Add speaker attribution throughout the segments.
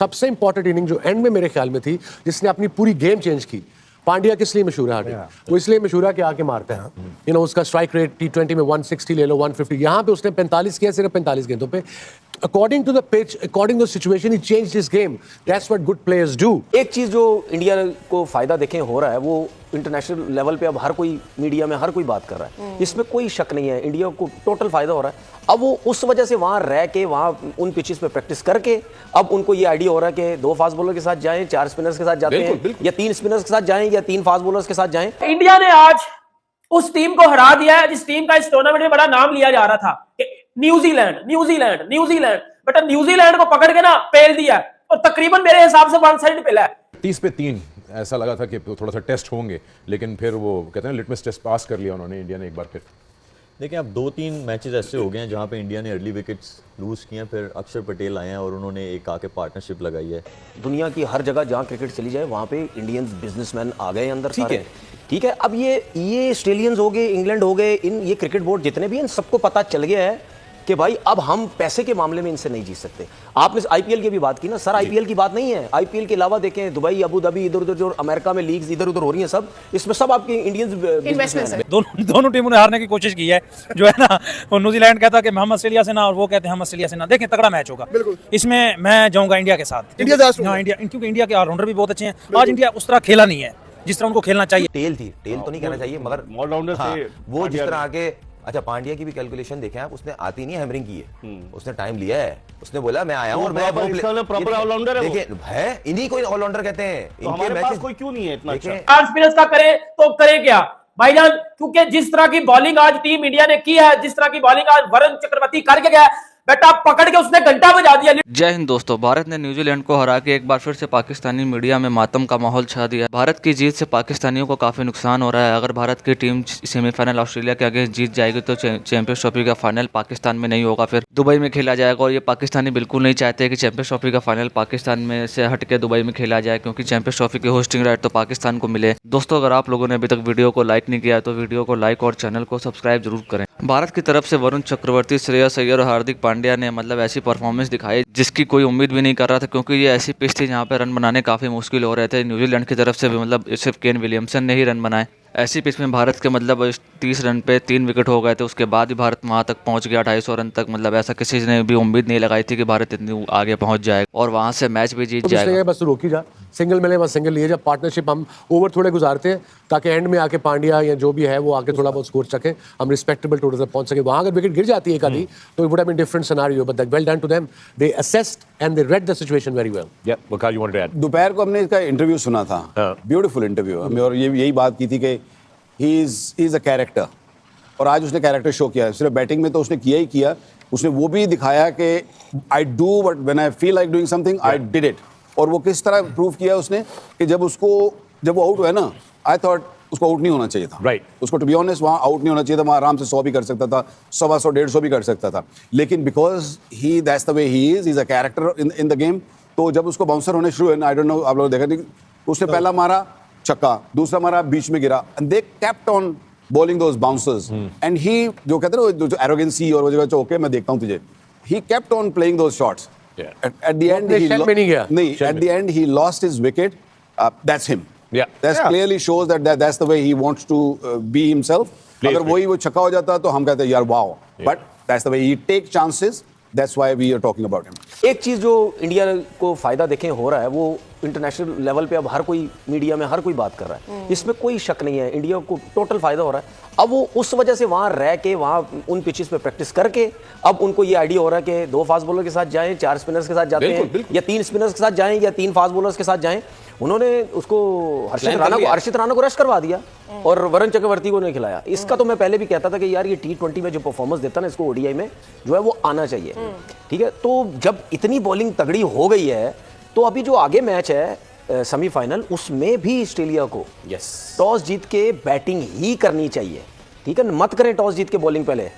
Speaker 1: सबसे important inning जो and में मेरे ख्याल में थी, जिसने अपनी पूरी गेम चेंज की। पांड्या किस लिए मशहूर है हार्दिक? वो इसलिए मशहूर है कि आके मारता है। उसका स्ट्राइक रेट T20 में 160 ले लो, 150, यहाँ पे उसने 45 किया सिर्फ 45 गेंदों पे। According to the pitch, according to the situation, he changed his game. That's what good players do.
Speaker 2: एक चीज जो इंडिया को फायदा देखें हो रहा है, वो इंटरनेशनल लेवल पे अब हर कोई मीडिया में हर कोई बात कर रहा है, इसमें कोई शक नहीं है, इंडिया को टोटल फायदा हो रहा है। अब वो उस वजह से वहां रह के, वहां उन पिचेस पे प्रैक्टिस करके, अब उनको ये आइडिया हो रहा है कि 2 फास्ट बॉलर के साथ जाएं, 4 स्पिनर्स के साथ जाते हैं, या 3 स्पिनर्स के साथ जाएं, या 3 फास्ट बॉलर्स के साथ जाएं।
Speaker 3: इंडिया ने आज उस टीम को हरा दिया है जिस टीम का इस टूर्नामेंट में बड़ा नाम लिया जा रहा था कि न्यूजीलैंड, बट अब न्यूजीलैंड को पकड़ के ना पेल दिया, और तकरीबन मेरे हिसाब से 1 साइड पेला है।
Speaker 4: 30 पे 3 ऐसा लगा था कि थोड़ा सा टेस्ट होंगे, लेकिन फिर वो कहते हैं लिटमस टेस्ट पास कर लिया उन्होंने, इंडिया ने एक बार फिर।
Speaker 5: देखिए, अब 2-3 मैचेस ऐसे हो गए हैं जहाँ पे इंडिया ने अर्ली विकेट्स लूज किए हैं, फिर अक्षर पटेल आए हैं और उन्होंने एक आके पार्टनरशिप लगाई है।
Speaker 2: दुनिया की हर जगह जहां क्रिकेट चली जाए, वहां पे इंडियंस बिजनेसमैन आ गए अंदर सारे। ठीक है, अब ये ऑस्ट्रेलियंस हो गए, इंग्लैंड हो गए, ये क्रिकेट बोर्ड जितने भी हैं, सबको पता चल गया है कि भाई अब हम पैसे के मामले में इनसे नहीं जीत सकते। आपने आईपीएल की भी बात की ना सर, आईपीएल की बात नहीं है। आईपीएल के अलावा देखें, दुबई, अबू धाबी, इधर उधर जो अमेरिका में लीग्स इधर उधर हो रही हैं, सब इसमें सब आपके इंडियंस इन्वेस्टमेंट है।
Speaker 6: दोनों टीमों ने हारने की कोशिश की है, जो है ना, वो न्यूजीलैंड कहता कि हम ऑस्ट्रेलिया से ना, और वो कहते हैं हम ऑस्ट्रेलिया से ना। देखें, तगड़ा मैच होगा। इसमें मैं जाऊंगा इंडिया के साथ, इंडिया, क्योंकि इंडिया के ऑलराउंडर भी बहुत अच्छे हैं। आज इंडिया उस तरह खेला नहीं है जिस तरह उनको खेलना चाहिए।
Speaker 2: टेल तो नहीं कहना चाहिए, मगर
Speaker 7: ऑलराउंडर थे
Speaker 2: वो जिस तरह आके। अच्छा, पांड्या की भी कैलकुलेशन देखें आप, उसने आती नहीं हैमरिंग की है, उसने टाइम लिया है, उसने बोला मैं आया हूं और मैं
Speaker 7: प्रॉपर ऑलराउंडर है।
Speaker 2: देखिए है, इन्हीं को ऑलराउंडर कहते हैं।
Speaker 7: तो हमारे पास कोई क्यों नहीं है इतना अच्छा?
Speaker 3: 4 स्पिनर्स का करे तो करे क्या भाईजान, क्योंकि जिस तरह की बॉलिंग आज टीम इंडिया ने की है, जिस तरह की बॉलिंग आज वरुण चक्रवर्ती करके गया, बेटा पकड़ के उसने घंटा बजा दिया।
Speaker 8: जय हिंद दोस्तों, भारत ने न्यूजीलैंड को हरा के एक बार फिर से पाकिस्तानी मीडिया में मातम का माहौल छा दिया। भारत की जीत से पाकिस्तानियों को काफी नुकसान हो रहा है। अगर भारत की टीम सेमीफाइनल ऑस्ट्रेलिया के आगे जीत जाएगी तो चैंपियंस ट्रॉफी का फाइनल पाकिस्तान में नहीं होगा, फिर दुबई में खेला जाएगा। और ये पाकिस्तानी बिल्कुल नहीं चाहते कि चैंपियंस ट्रॉफी का फाइनल पाकिस्तान में से हट के दुबई में खेला जाए, क्योंकि चैंपियंस ट्रॉफी की होस्टिंग राइट तो पाकिस्तान को मिले। दोस्तों, अगर आप लोगों ने अभी तक वीडियो को लाइक नहीं किया तो वीडियो को लाइक और चैनल को सब्सक्राइब जरूर करें। भारत की तरफ से वरुण चक्रवर्ती, श्रेयस अय्यर और हार्दिक पांड्या ने ऐसी परफॉर्मेंस दिखाई जिसकी कोई उम्मीद भी नहीं कर रहा था, क्योंकि ये ऐसी पिच थी जहाँ पे रन बनाने काफी मुश्किल हो रहे थे। न्यूजीलैंड की तरफ से भी सिर्फ केन विलियमसन ने ही रन बनाए। ऐसी पिच में भारत के 30 रन पे 3 विकेट हो गए थे। उसके बाद भी भारत वहां तक पहुंच गया 250 रन तक। ऐसा किसी ने भी उम्मीद नहीं लगाई थी कि भारत इतनी आगे पहुंच जाएगा और वहां से मैच भी जीत जाएगा।
Speaker 1: बस रोकी जा, सिंगल मिले बस सिंगल लिए जा। पार्टनरशिप हम ओवर थोड़े गुजारते हैं ताकि एंड में आके पांड्या या जो भी है वो आके थोड़ा बहुत स्कोर सके, हम रिस्पेक्टेबल टोटल तक पहुंच सके। वहां अगर विकेट गिर जाती है एक आधी तो it would have been different scenario, but well done to them, they assessed and they read the situation very well.
Speaker 4: Yeah Waqas, you wanted to add?
Speaker 9: दोपहर को हमने इसका इंटरव्यू सुना था, ब्यूटीफुल इंटरव्यू, हमें और यही बात की थी कि ही इज अ कैरेक्टर, और आज उसने कैरेक्टर शो किया है। सिर्फ बैटिंग में तो उसने किया ही किया, उसने वो भी दिखाया कि I do but when I feel like doing something I did it. और वो किस तरह प्रूव किया उसने कि जब वो आउट हुआ है ना, आई थॉट उसको आउट नहीं होना चाहिए था।
Speaker 4: राइट,
Speaker 9: उसको टू बी ऑनेस्ट वहाँ आउट नहीं होना चाहिए था, वहाँ आराम से 100 भी कर सकता था, 125, 150 भी कर सकता था, लेकिन because he that's the way he is a character in the game. तो जब उसको बाउंसर होने शुरू हुए, आई डोंट नो आप लोग देखा नहीं, उसने पहला मारा छक्का, दूसरा मारा बीच में गिरा, and they kept on bowling those bouncers, and he जो कहते हैं ना जो एरोगेंसी और वो जगह ओके मैं देखता हूँ तुझे, he kept on playing those shots. At the end, he lost his wicket. That's him.
Speaker 4: Yeah.
Speaker 9: That clearly shows that's the way he wants to be himself. अगर वही वो छक्का हो जाता तो हम कहते हैं यार wow, but that's the way he take chances. That's why we are talking about him.
Speaker 2: एक चीज जो इंडिया को फायदा देखें हो रहा है, वो इंटरनेशनल लेवल पे अब हर कोई मीडिया में हर कोई बात कर रहा है, इसमें कोई शक नहीं है, इंडिया को टोटल फायदा हो रहा है। अब वो उस वजह से वहां रह के, वहां उन पिचेस पे प्रैक्टिस करके, अब उनको ये आइडिया हो रहा है कि 2 फास्ट बॉलर के साथ जाएं, 4 स्पिनर्स के साथ जाते हैं, या 3 स्पिनर्स के साथ जाएं, या 3 फास्ट बॉलर्स के साथ जाएं। उन्होंने उसको हर्षित राणा को रश करवा दिया और वरुण चक्रवर्ती को नहीं खिलाया। इसका तो मैं पहले भी कहता था कि यार ये T20 में जो परफॉर्मेंस देता ना, इसको ओडीआई में जो है वो आना चाहिए। ठीक है, तो जब इतनी बॉलिंग तगड़ी हो गई है तो अभी जो आगे मैच है सेमीफाइनल, उसमें भी ऑस्ट्रेलिया को टॉस जीत के बैटिंग ही करनी चाहिए। ठीक है, मत करें टॉस जीत के बॉलिंग पहले,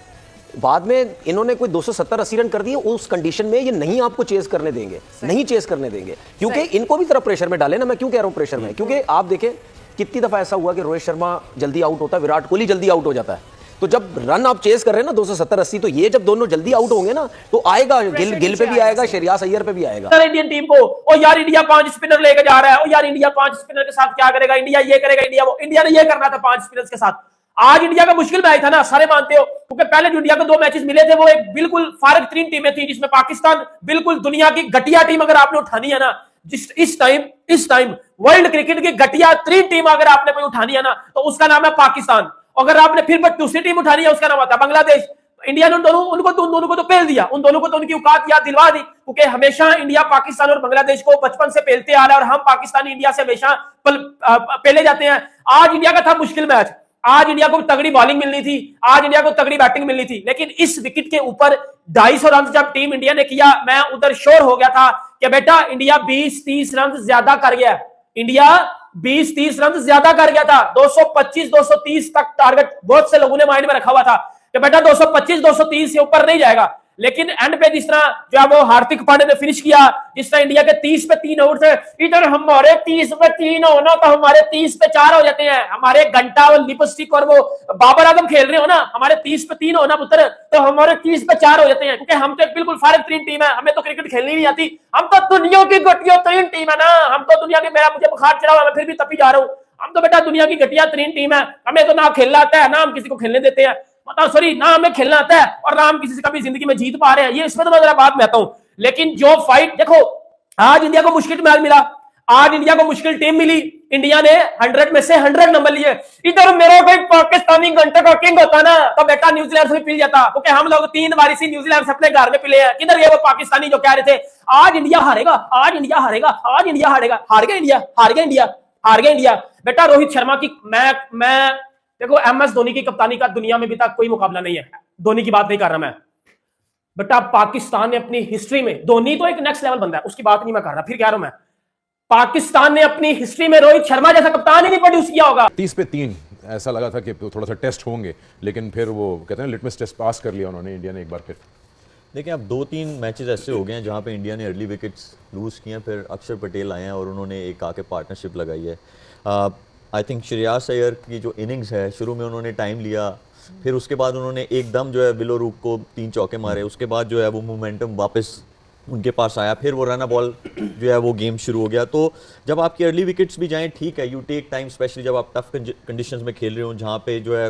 Speaker 2: बाद में इन्होंने कोई 270-80 रन कर दिए, उस कंडीशन में ये नहीं आपको चेस करने देंगे, नहीं चेस करने देंगे, क्योंकि इनको भी तरफ प्रेशर में डाले ना। मैं क्यों कह रहा हूं प्रेशर में, क्योंकि आप देखें कितनी दफा ऐसा हुआ कि रोहित शर्मा जल्दी आउट होता है, विराट कोहली जल्दी आउट हो जाता है, तो जब रन आप चेस कर रहे हैं ना 270-80, तो ये जब दोनों जल्दी आउट होंगे ना तो आएगा, गिल पे भी आएगा, श्रेयस अय्यर पे भी आएगा।
Speaker 3: इंडियन टीम को ओ यार इंडिया 5 स्पिनर लेके जा रहा है, ओ यार इंडिया 5 स्पिनर के साथ क्या करेगा, इंडिया ये करेगा, इंडिया वो, इंडिया ने ये करना था 5 स्पिनर्स के साथ। आज इंडिया का मुश्किल मैच था ना, सारे मानते हो, क्योंकि पहले जो इंडिया को 2 मैचेस मिले थे वो एक बिल्कुल फारग तरीन टीमें थी, जिसमें पाकिस्तान बिल्कुल दुनिया की घटिया टीम अगर आपने उठानी है ना, इस टाइम वर्ल्ड क्रिकेट की घटिया तरीन टीम अगर आपने कोई उठानी है ना तो उसका नाम है पाकिस्तान। अगर आपने फिर दूसरी टीम उठानी है उसका नाम आता है बांग्लादेश। इंडिया ने उन दोनों को तो पेल दिया, उन दोनों को तो उनकी औकात याद दिलवा दी, क्योंकि हमेशा इंडिया पाकिस्तान और बांग्लादेश को बचपन से पेलते आ रहा है और हम पाकिस्तानी इंडिया से हमेशा पेले जाते हैं। आज इंडिया का था मुश्किल मैच, आज इंडिया को तगड़ी बॉलिंग मिलनी थी, आज इंडिया को तगड़ी बैटिंग मिलनी थी, लेकिन इस विकेट के ऊपर 250 रन जब टीम इंडिया ने किया, मैं उधर श्योर हो गया था कि बेटा इंडिया 20-30 रन ज्यादा कर गया, इंडिया 20-30 रन ज्यादा कर गया था। 225-230 तक टारगेट बहुत से लोगों ने माइंड में रखा हुआ था कि बेटा 225-230 से ऊपर नहीं जाएगा, लेकिन एंड पे जिस तरह जो है वो हार्दिक पांड्या ने फिनिश किया, जिस तरह इंडिया के 30 पे 3 आउट थे, इधर हमारे 30 पे 3 होना तो हमारे 30 पे 4 हो जाते हैं, हमारे घंटा और लिपस्टिक और वो बाबर आजम खेल रहे हो ना, हमारे 30 पे 3 होना पुत्र तो हमारे 30 पे 4 हो जाते हैं, क्योंकि हम तो एक बिल्कुल फारग तरीन टीम है, हमें तो क्रिकेट खेलनी नहीं आती, हम तो दुनिया की घटिया तरीन टीम है ना, हम तो दुनिया की, मुझे बुखार चढ़ा हुआ मैं फिर भी तपी जा रहा हूँ, हम तो बेटा दुनिया की घटिया तरीन टीम है, हमें तो ना खेलना आता है ना हम किसी को खेलने देते हैं, सॉरी ना हमें खेलना आता है और ना हम किसी से कभी जिंदगी में जीत पा रहे हैं, ये इसमें तो मैं जरा बात में आता हूं। लेकिन जो फाइट देखो, आज इंडिया को मुश्किल मैच मिला, आज इंडिया को मुश्किल टीम मिली, इंडिया ने 100 में से 100 नंबर लिए। इधर मेरा कोई पाकिस्तानी घंटे का किंग होता ना तो बेटा न्यूजीलैंड से भी पिल जाता, क्योंकि हम लोग 3 बार इसी न्यूजीलैंड से अपने घर में पिले हैं। किधर ये वो पाकिस्तानी जो कह रहे थे आज इंडिया हारेगा, आज इंडिया हारेगा, आज इंडिया हारेगा, हार गया इंडिया, हार गया इंडिया, हार गया इंडिया। बेटा रोहित शर्मा की मैं देखो MS धोनी की कप्तानी का दुनिया में भी तक कोई मुकाबला नहीं है, धोनी की बात नहीं कर रहा मैं, बेटा पाकिस्तान ने अपनी हिस्ट्री में, धोनी तो एक नेक्स्ट लेवल बंदा है उसकी बात नहीं मैं कर रहा, फिर कह रहा हूं मैं, पाकिस्तान ने अपनी हिस्ट्री में रोहित शर्मा जैसा कप्तान ही नहीं प्रोड्यूस किया होगा।
Speaker 4: 30 पे 3 ऐसा लगा था कि थोड़ा सा टेस्ट होंगे, लेकिन फिर वो कहते हैं लिटमस टेस्ट पास कर लिया उन्होंने, इंडिया ने एक बार फिर।
Speaker 5: देखिए अब 2-3 मैचेस ऐसे हो गए हैं जहाँ पे इंडिया ने अर्ली विकेट्स लूज़ किए हैं, फिर अक्षर पटेल आए हैं और उन्होंने एक आके पार्टनरशिप लगाई है। आई थिंक श्रेयस अय्यर की जो इनिंग्स है, शुरू में उन्होंने टाइम लिया, फिर उसके बाद उन्होंने एकदम जो है विलो रूक को 3 चौके मारे, उसके बाद जो है वो मोमेंटम वापस उनके पास आया, फिर वो रन बॉल जो है वो गेम शुरू हो गया। तो जब आपकी अर्ली विकेट्स भी जाएं ठीक है, यू टेक टाइम, स्पेशली जब आप टफ कंडीशंस में खेल रहे हो जहाँ पे जो है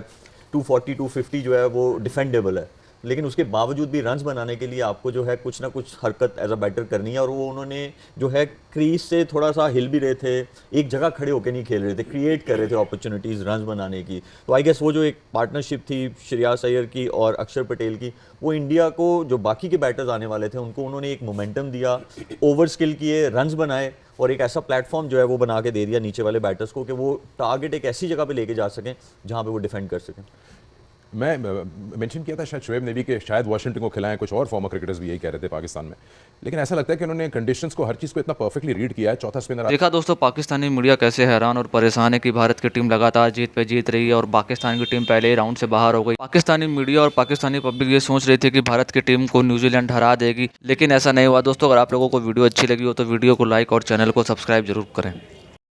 Speaker 5: 240-250 जो है वो डिफेंडेबल है, लेकिन उसके बावजूद भी रन्स बनाने के लिए आपको जो है कुछ ना कुछ हरकत एज अ बैटर करनी है, और वो उन्होंने जो है क्रीज से थोड़ा सा हिल भी रहे थे, एक जगह खड़े होकर नहीं खेल रहे थे, क्रिएट कर रहे थे अपॉर्चुनिटीज़ रन्स बनाने की। तो आई गेस वो जो एक पार्टनरशिप थी श्रेयस अय्यर की और अक्षर पटेल की, वो इंडिया को जो बाकी के बैटर्स आने वाले थे उनको उन्होंने एक मोमेंटम दिया, ओवर स्किल किए, रन्स बनाए और एक ऐसा प्लेटफॉर्म जो है वो बना के दे दिया नीचे वाले बैटर्स को कि वो टारगेट एक ऐसी जगह पे लेके जा सकें जहाँ पे वो डिफेंड कर सकें।
Speaker 4: मैं मेंशन किया था शायद शोएब ने भी कि शायद वाशिंगटन को खिलाएं, कुछ और फॉर्मर क्रिकेटर्स भी यही कह रहे थे पाकिस्तान में, लेकिन ऐसा लगता है कि उन्होंने कंडीशंस को, हर चीज़ को इतना परफेक्टली रीड किया है। चौथा स्पिनर
Speaker 8: देखा दोस्तों, पाकिस्तानी मीडिया कैसे हैरान और परेशान है कि भारत की टीम लगातार जीत पे जीत रही है और पाकिस्तान की टीम पहले ही राउंड से बाहर हो गई। पाकिस्तानी मीडिया और पाकिस्तानी पब्लिक ये सोच रही थी कि भारत की टीम को न्यूजीलैंड हरा देगी, लेकिन ऐसा नहीं हुआ दोस्तों। अगर आप लोगों को वीडियो अच्छी लगी हो तो वीडियो को लाइक और चैनल को सब्सक्राइब जरूर करें।